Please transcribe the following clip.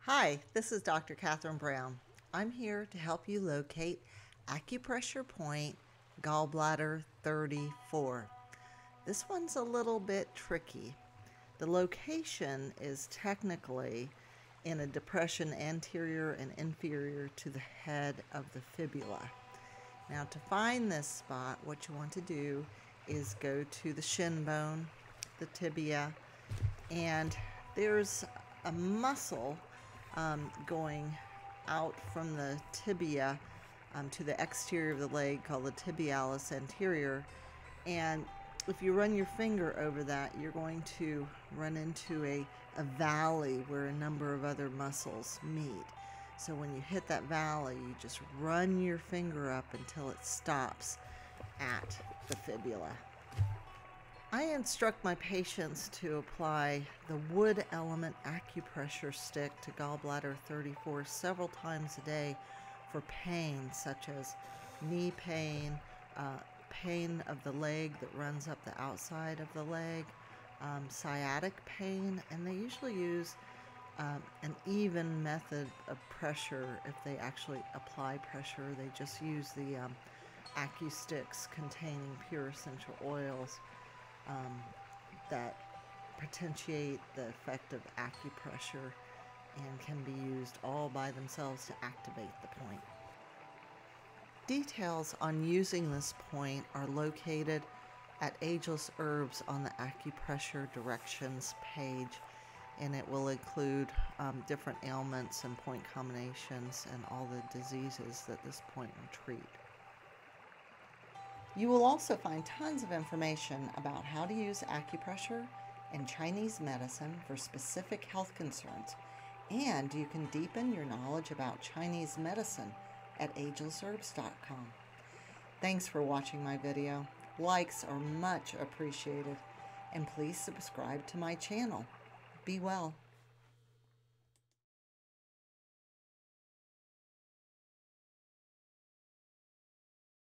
Hi, this is Dr. Catherine Brown. I'm here to help you locate acupressure point gallbladder 34. This one's a little bit tricky. The location is technically in a depression anterior and inferior to the head of the fibula. Now, to find this spot, what you want to do is go to the shin bone, the tibia, and there's a muscle going out from the tibia to the exterior of the leg called the tibialis anterior. And if you run your finger over that, you're going to run into a valley where a number of other muscles meet. So when you hit that valley, you just run your finger up until it stops at the fibula. I instruct my patients to apply the wood element acupressure stick to gallbladder 34 several times a day for pain such as knee pain, pain of the leg that runs up the outside of the leg, sciatic pain, and they usually use an even method of pressure. If they actually apply pressure, they just use the AccuSticks containing pure essential oils that potentiate the effect of acupressure and can be used all by themselves to activate the point. Details on using this point are located at Ageless Herbs on the acupressure directions page, and it will include different ailments and point combinations and all the diseases that this point will treat. You will also find tons of information about how to use acupressure and Chinese medicine for specific health concerns, and you can deepen your knowledge about Chinese medicine at agelessherbs.com. Thanks for watching my video. Likes are much appreciated, and please subscribe to my channel. Be well.